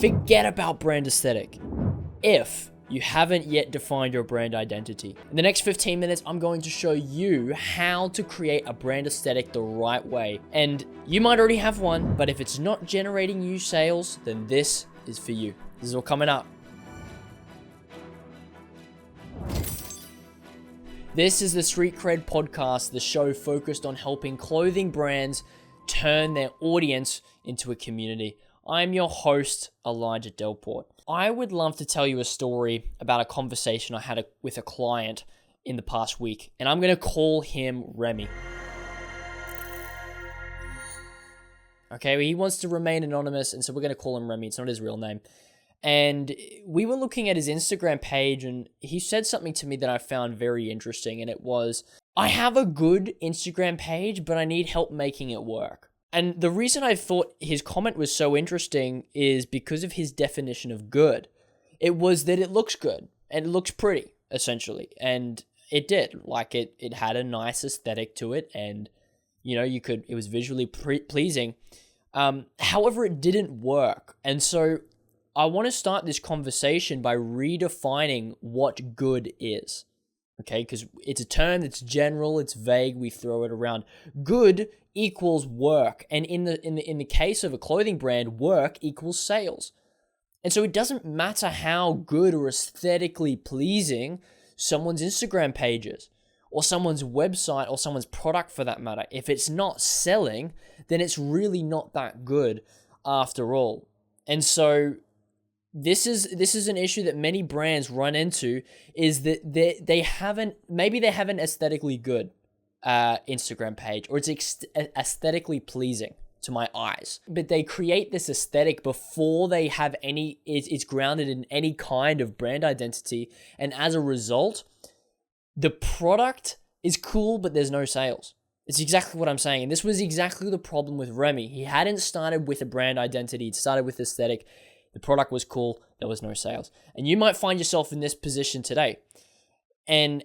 Forget about brand aesthetic if you haven't yet defined your brand identity. In the next 15 minutes, I'm going to show you how to create a brand aesthetic the right way. And you might already have one, but if it's not generating you sales, then this is for you. This is all coming up. This is the Street Cred podcast, the show focused on helping clothing brands turn their audience into a community. I'm your host, Elijah Delporte. I would love to tell you a story about a conversation I had with a client in the past week, and I'm going to call him Remi. Okay, he wants to remain anonymous, and so we're going to call him Remi. It's not his real name. And we were looking at his Instagram page, and he said something to me that I found very interesting, and it was, I have a good Instagram page, but I need help making it work. And the reason I thought his comment was so interesting is because of his definition of good. It was that it looks good, and it looks pretty, essentially. And it did. Like, it had a nice aesthetic to it, and, you know, it was visually pleasing. However, it didn't work. And so I want to start this conversation by redefining what good is. Okay, because it's a term that's general, it's vague, we throw it around. Good equals work, and in the case of a clothing brand, work equals sales. And so it doesn't matter how good or aesthetically pleasing someone's Instagram page is, or someone's website, or someone's product for that matter. If it's not selling, then it's really not that good after all. And so this is an issue that many brands run into, is that they have an aesthetically good Instagram page, or it's aesthetically pleasing to my eyes, but they create this aesthetic before they have it's grounded in any kind of brand identity, and as a result, the product is cool, but there's no sales. It's exactly what I'm saying, and this was exactly the problem with Remi. He hadn't started with a brand identity, he'd started with aesthetic. The product was cool, there was no sales. And you might find yourself in this position today. And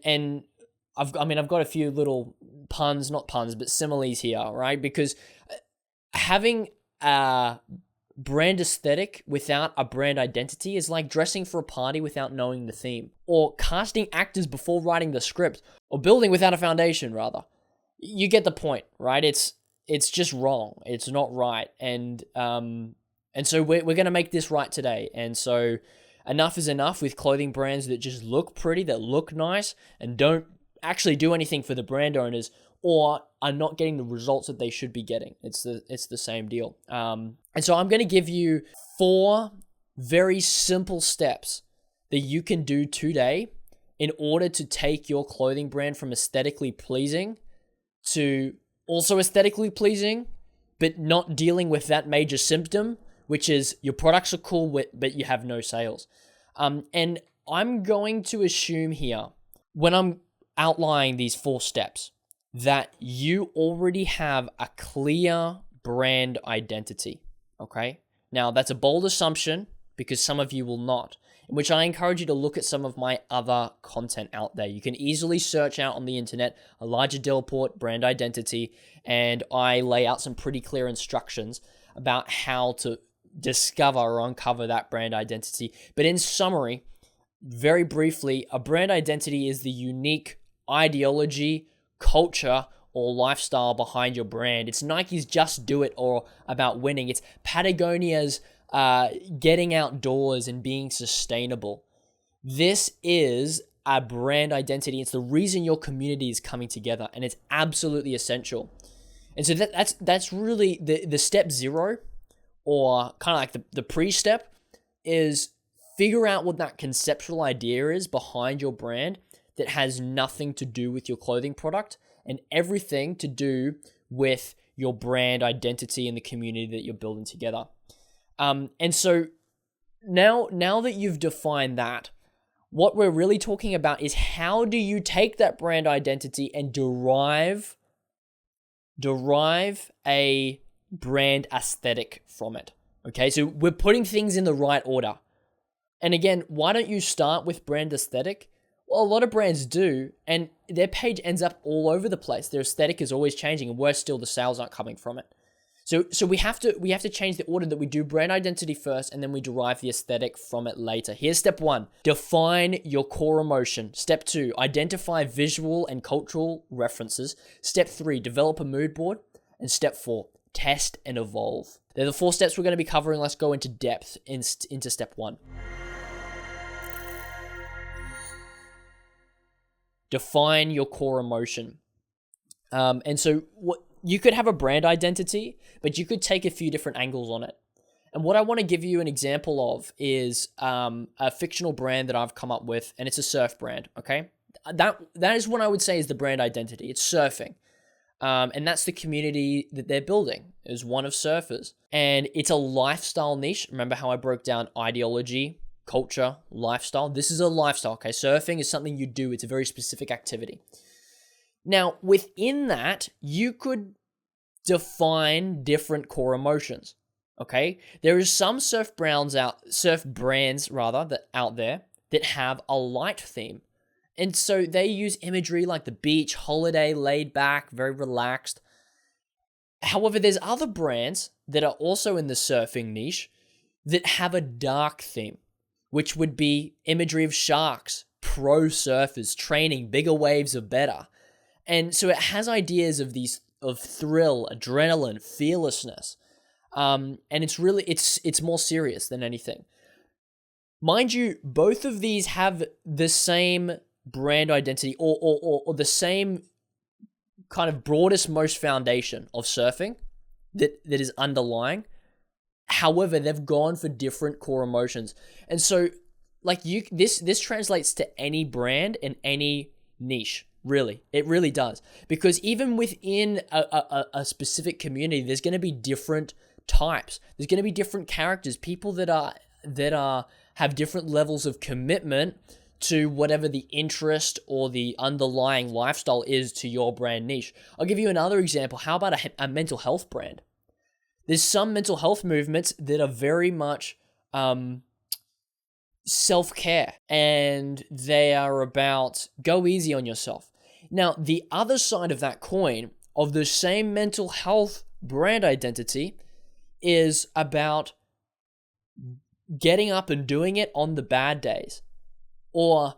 I've got a few little not puns, but similes here, right? Because having a brand aesthetic without a brand identity is like dressing for a party without knowing the theme, or casting actors before writing the script, or building without a foundation, rather. You get the point, right? It's just wrong. It's not right. And so we're going to make this right today. And so enough is enough with clothing brands that just look pretty, that look nice, and don't actually do anything for the brand owners, or are not getting the results that they should be getting. It's the same deal. And so I'm going to give you 4 very simple steps that you can do today in order to take your clothing brand from aesthetically pleasing to also aesthetically pleasing, but not dealing with that major symptom, which is your products are cool, but you have no sales. And I'm going to assume here, when I'm outlining these 4 steps, that you already have a clear brand identity, okay? Now, that's a bold assumption, because some of you will not, in which I encourage you to look at some of my other content out there. You can easily search out on the internet, Elijah Delporte, brand identity, and I lay out some pretty clear instructions about how to discover or uncover that brand identity. But in summary, very briefly, a brand identity is the unique ideology, culture, or lifestyle behind your brand. It's Nike's Just Do It, or about winning. It's Patagonia's getting outdoors and being sustainable. This is a brand identity. It's the reason your community is coming together, and it's absolutely essential. And so that's really the step 0, or kind of like the pre-step, is figure out what that conceptual idea is behind your brand that has nothing to do with your clothing product and everything to do with your brand identity and the community that you're building together. And so now that you've defined that, what we're really talking about is, how do you take that brand identity and derive a brand aesthetic from it? Okay, so we're putting things in the right order. And again, why don't you start with brand aesthetic? Well, a lot of brands do, and their page ends up all over the place. Their aesthetic is always changing, and worse still, the sales aren't coming from it. So we have to change the order that we do brand identity first, and then we derive the aesthetic from it later. Here's step 1. Define your core emotion. Step 2, identify visual and cultural references. Step 3, develop a mood board. And step 4, test and evolve. They're the 4 steps we're going to be covering. Let's go into depth into step 1. Define your core emotion. And so what you could have a brand identity, but you could take a few different angles on it. And what I want to give you an example of is a fictional brand that I've come up with, and it's a surf brand, okay? That is what I would say is the brand identity. It's surfing. And that's the community that they're building, is one of surfers. And it's a lifestyle niche. Remember how I broke down ideology, culture, lifestyle? This is a lifestyle, okay? Surfing is something you do. It's a very specific activity. Now, within that, you could define different core emotions, okay? There is some surf brands that out there that have a light theme. And so they use imagery like the beach, holiday, laid back, very relaxed. However, there's other brands that are also in the surfing niche that have a dark theme, which would be imagery of sharks, pro surfers, training, bigger waves are better. And so it has ideas of thrill, adrenaline, fearlessness. And it's more serious than anything. Mind you, both of these have the same brand identity or the same kind of broadest, most foundation of surfing that is underlying. However, they've gone for different core emotions. And so this translates to any brand and any niche. Really, it really does. Because even within a specific community, there's going to be different types. There's going to be different characters, people that have different levels of commitment to whatever the interest or the underlying lifestyle is to your brand niche. I'll give you another example. How about a mental health brand? There's some mental health movements that are very much self-care, and they are about go easy on yourself. Now, the other side of that coin of the same mental health brand identity is about getting up and doing it on the bad days. Or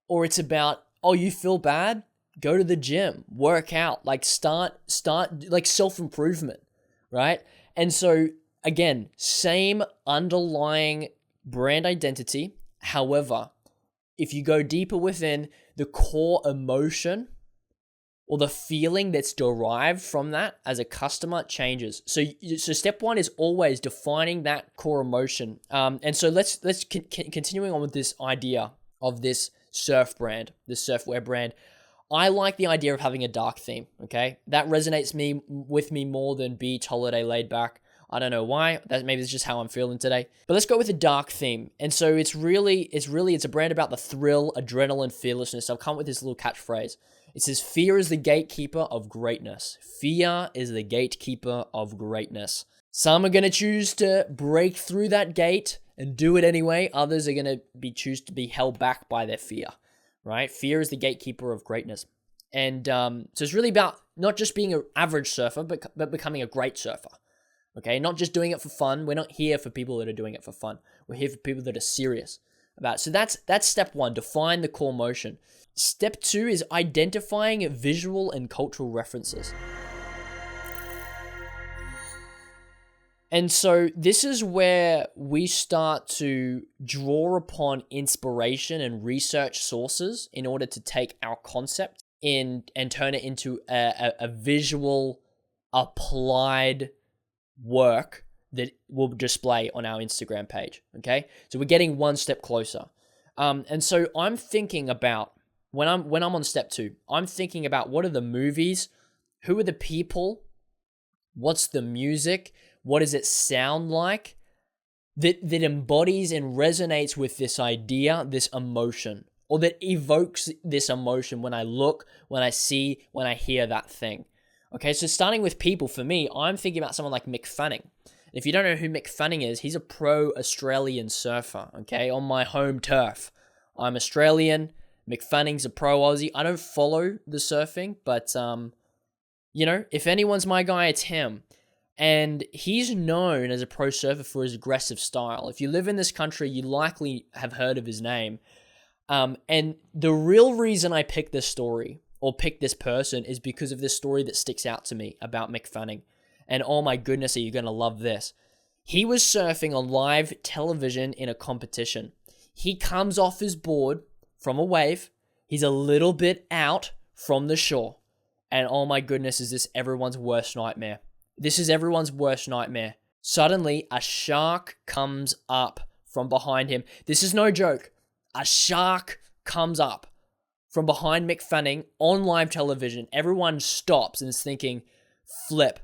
it's about, oh, you feel bad? Go to the gym, work out, start like self-improvement, right? And so again, same underlying brand identity. However, if you go deeper within, the core emotion or the feeling that's derived from that as a customer changes. So step 1 is always defining that core emotion. And so let's continuing on with this idea of this surf brand, this surfwear brand. I like the idea of having a dark theme, okay? That resonates with me more than beach, holiday, laid back. I don't know why. Maybe it's just how I'm feeling today. But let's go with a dark theme. And so it's a brand about the thrill, adrenaline, fearlessness. I've come up with this little catchphrase. It says, fear is the gatekeeper of greatness. Fear is the gatekeeper of greatness. Some are going to choose to break through that gate and do it anyway. Others are going to choose to be held back by their fear, right? Fear is the gatekeeper of greatness. And so it's really about not just being an average surfer, but becoming a great surfer. Okay, not just doing it for fun. We're not here for people that are doing it for fun. We're here for people that are serious about it. So that's step 1, define the core motion. Step 2 is identifying visual and cultural references. And so this is where we start to draw upon inspiration and research sources in order to take our concept and turn it into a visual applied work that will display on our Instagram page, okay? So we're getting one step closer. And so I'm thinking about, when I'm on step 2, I'm thinking about what are the movies, who are the people, what's the music, what does it sound like that embodies and resonates with this idea, this emotion, or that evokes this emotion when I look, when I see, when I hear that thing. Okay, so starting with people, for me, I'm thinking about someone like Mick Fanning. If you don't know who Mick Fanning is, he's a pro Australian surfer, okay, on my home turf. I'm Australian, Mick Fanning's a pro Aussie. I don't follow the surfing, but, if anyone's my guy, it's him. And he's known as a pro surfer for his aggressive style. If you live in this country, you likely have heard of his name. And the real reason I picked this story or picked this person is because of this story that sticks out to me about Mick Fanning. And oh my goodness, are you going to love this? He was surfing on live television in a competition. He comes off his board from a wave. He's a little bit out from the shore. And oh my goodness, is this everyone's worst nightmare? This is everyone's worst nightmare. Suddenly, a shark comes up from behind him. This is no joke. A shark comes up from behind Mick Fanning on live television. Everyone stops and is thinking, flip.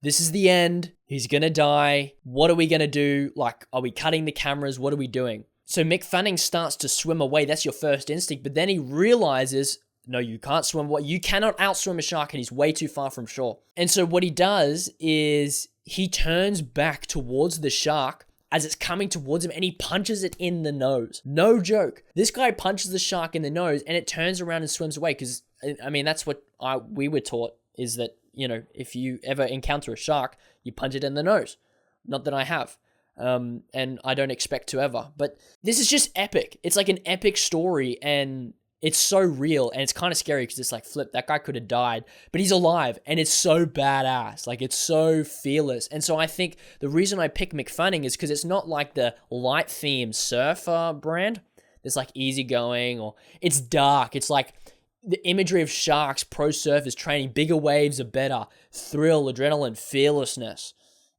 This is the end. He's going to die. What are we going to do? Like, are we cutting the cameras? What are we doing? So Mick Fanning starts to swim away. That's your first instinct. But then he realizes, no, you can't swim away. You cannot outswim a shark, and he's way too far from shore. And so what he does is he turns back towards the shark as it's coming towards him, and he punches it in the nose. No joke. This guy punches the shark in the nose, and it turns around and swims away. Because, I mean, that's what we were taught, is that, you know, if you ever encounter a shark, you punch it in the nose. Not that I have. And I don't expect to ever. But this is just epic. It's like an epic story, and it's so real, and it's kind of scary because it's like, flip, that guy could have died, but he's alive, and it's so badass. Like, it's so fearless. And so I think the reason I pick Mick Fanning is because it's not like the light theme surfer brand. It's like easygoing, or it's dark. It's like the imagery of sharks, pro surfers training, bigger waves are better, thrill, adrenaline, fearlessness.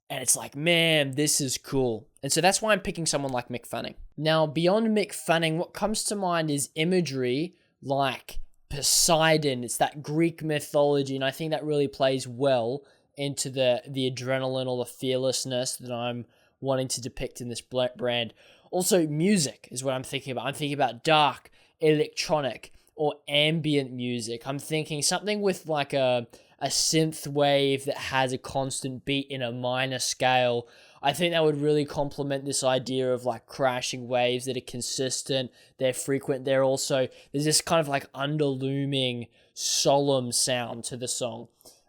And it's like, man, this is cool. And so that's why I'm picking someone like Mick Fanning. Now, beyond Mick Fanning, what comes to mind is imagery like Poseidon. It's that Greek mythology, and I think that really plays well into the adrenaline or the fearlessness that I'm wanting to depict in this brand. Also, music is what I'm thinking about. I'm thinking about dark, electronic, or ambient music. I'm thinking something with like a synth wave that has a constant beat in a minor scale. I think that would really complement this idea of like crashing waves that are consistent, they're frequent, there's this kind of like underlooming solemn sound to the song.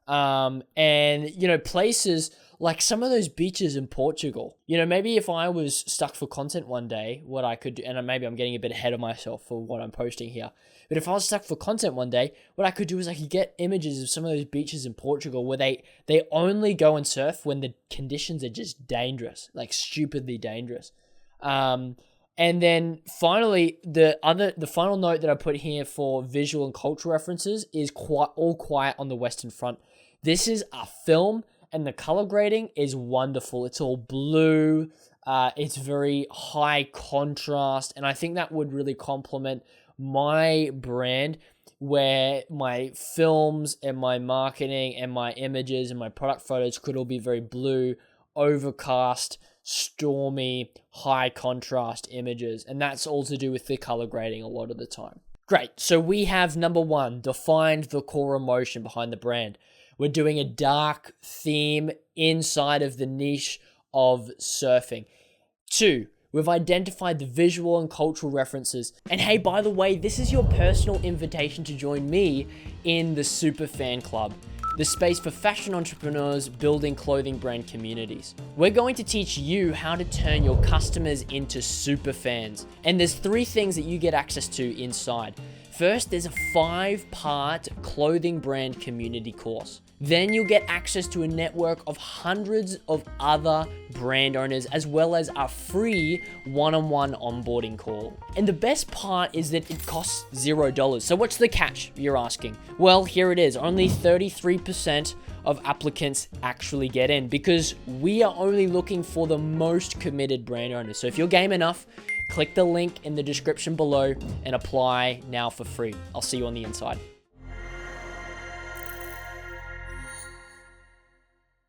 And, you know, places like some of those beaches in Portugal, you know, maybe if I was stuck for content one day, what I could do, and maybe I'm getting a bit ahead of myself for what I'm posting here, but if I was stuck for content one day, what I could do is I could get images of some of those beaches in Portugal where they only go and surf when the conditions are just dangerous, like stupidly dangerous. And then finally, the final note that I put here for visual and cultural references is All Quiet on the Western Front. This is a film, and the color grading is wonderful. It's all blue. It's very high contrast, and I think that would really complement my brand, where my films and my marketing and my images and my product photos could all be very blue, overcast, stormy, high contrast images. And that's all to do with the color grading a lot of the time. Great. So we have number one, defined the core emotion behind the brand. We're doing a dark theme inside of the niche of surfing. Two, we've identified the visual and cultural references. And hey, by the way, this is your personal invitation to join me in the Super Fan Club, the space for fashion entrepreneurs building clothing brand communities. We're going to teach you how to turn your customers into super fans. And there's 3 things that you get access to inside. First, there's a 5-part clothing brand community course. Then you'll get access to a network of hundreds of other brand owners, as well as a free one-on-one onboarding call. And the best part is that it costs $0. So what's the catch, you're asking? Well, here it is. Only 33% of applicants actually get in, because we are only looking for the most committed brand owners. So if you're game enough, click the link in the description below and apply now for free. I'll see you on the inside.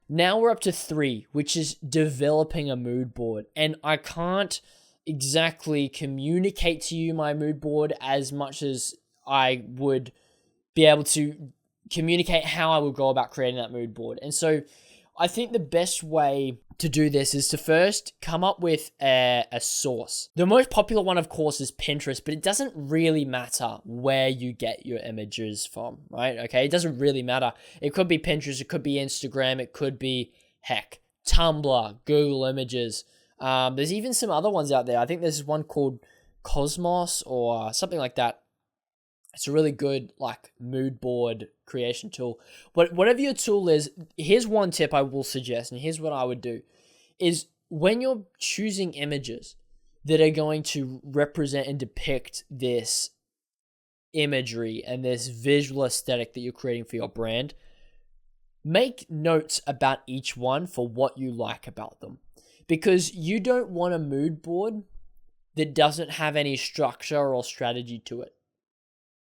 Now we're up to 3, which is developing a mood board. And I can't exactly communicate to you my mood board as much as I would be able to communicate how I would go about creating that mood board. And so I think the best way to do this is to first come up with a source. The most popular one, of course, is Pinterest, but it doesn't really matter where you get your images from, right? Okay, it doesn't really matter. It could be Pinterest, it could be Instagram, it could be heck, Tumblr, Google Images. There's even some other ones out there. I think there's one called Cosmos or something like that. It's a really good like mood board creation tool. But whatever your tool is, here's one tip I will suggest, and here's what I would do, is when you're choosing images that are going to represent and depict this imagery and this visual aesthetic that you're creating for your brand, make notes about each one for what you like about them. Because you don't want a mood board that doesn't have any structure or strategy to it.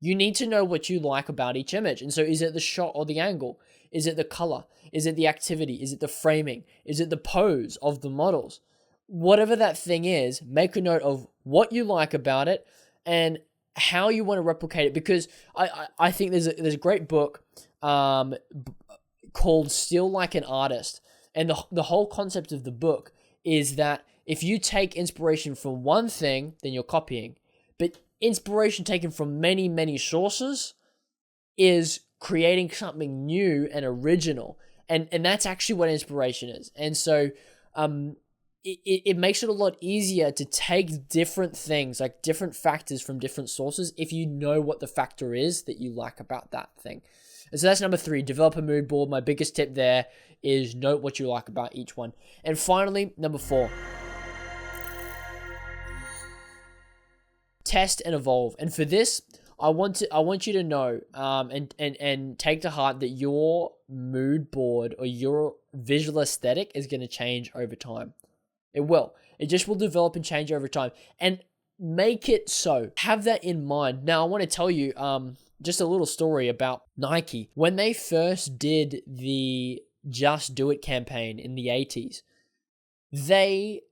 You need to know what you like about each image. And so is it the shot or the angle? Is it the color? Is it the activity? Is it the framing? Is it the pose of the models? Whatever that thing is, make a note of what you like about it and how you want to replicate it. Because I think there's a great book called Still Like an Artist. And the whole concept of the book is that if you take inspiration from one thing, then you're copying. But inspiration taken from many, many sources is creating something new and original. And that's actually what inspiration is. And so it makes it a lot easier to take different things, like different factors from different sources, if you know what the factor is that you like about that thing. And so that's number 3, develop a mood board. My biggest tip there is note what you like about each one. And finally, number 4, test and evolve. And for this, I want you to know and take to heart that your mood board or your visual aesthetic is going to change over time. It will. It just will develop and change over time. And make it so. Have that in mind. Now, I want to tell you just a little story about Nike. When they first did the Just Do It campaign in the 80s, they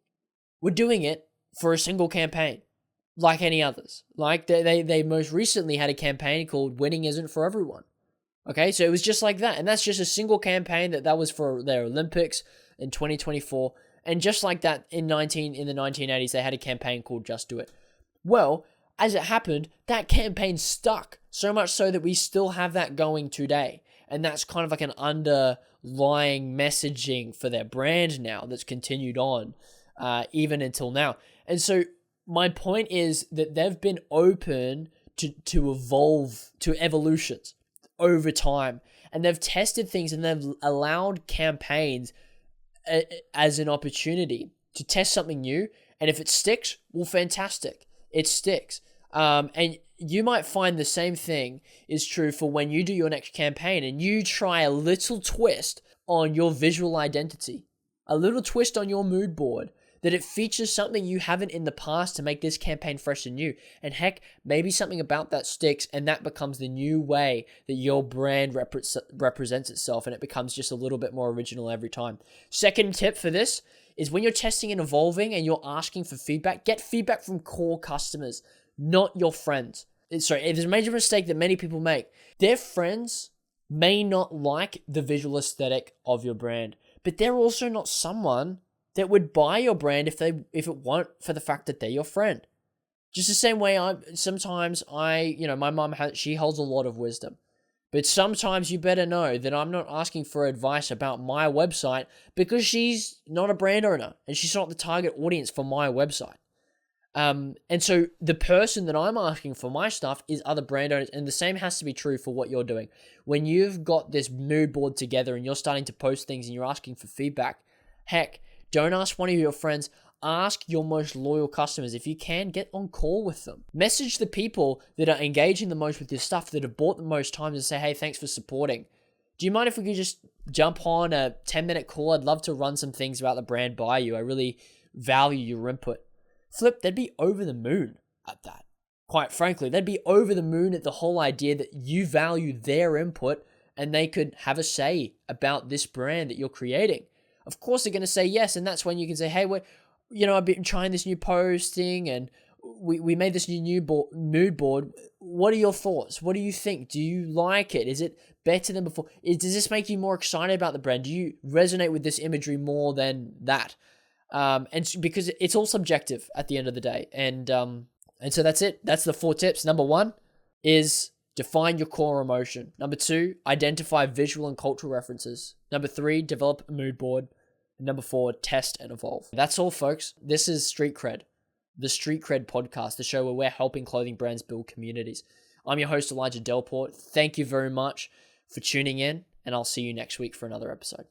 were doing it for a single campaign, like any others. Like they most recently had a campaign called Winning Isn't for Everyone. Okay, so it was just like that. And that's just a single campaign that was for their Olympics in 2024. And just like that, in the 1980s, they had a campaign called Just Do It. Well, as it happened, that campaign stuck, so much so that we still have that going today. And that's kind of like an underlying messaging for their brand now that's continued on even until now. And so my point is that they've been open to evolve, to evolutions over time. And they've tested things and they've allowed campaigns as an opportunity to test something new. And if it sticks, well, fantastic. It sticks. And you might find the same thing is true for when you do your next campaign and you try a little twist on your visual identity, a little twist on your mood board, that it features something you haven't in the past to make this campaign fresh and new. And heck, maybe something about that sticks and that becomes the new way that your brand represents itself, and it becomes just a little bit more original every time. Second tip for this is when you're testing and evolving and you're asking for feedback, get feedback from core customers, not your friends. Sorry, there's a major mistake that many people make. Their friends may not like the visual aesthetic of your brand, but they're also not someone that would buy your brand if it weren't for the fact that they're your friend. Just the same way my mom she holds a lot of wisdom. But sometimes you better know that I'm not asking for advice about my website because she's not a brand owner and she's not the target audience for my website. And so the person that I'm asking for my stuff is other brand owners, and the same has to be true for what you're doing. When you've got this mood board together and you're starting to post things and you're asking for feedback, heck, don't ask one of your friends. Ask your most loyal customers. If you can, get on call with them. Message the people that are engaging the most with your stuff, that have bought the most times, and say, hey, thanks for supporting. Do you mind if we could just jump on a 10-minute call? I'd love to run some things about the brand by you. I really value your input. Flip, they'd be over the moon at that. Quite frankly, they'd be over the moon at the whole idea that you value their input and they could have a say about this brand that you're creating. Of course, they're going to say yes, and that's when you can say, hey, I've been trying this new posting, and we made this new mood board. What are your thoughts? What do you think? Do you like it? Is it better than before? Does this make you more excited about the brand? Do you resonate with this imagery more than that? And because it's all subjective at the end of the day. And so that's it. That's the 4 tips. Number 1 is define your core emotion. Number 2, identify visual and cultural references. Number 3, develop a mood board. Number 4, test and evolve. That's all, folks. This is Street Cred, the Street Cred podcast, the show where we're helping clothing brands build communities. I'm your host, Elijah Delporte. Thank you very much for tuning in, and I'll see you next week for another episode.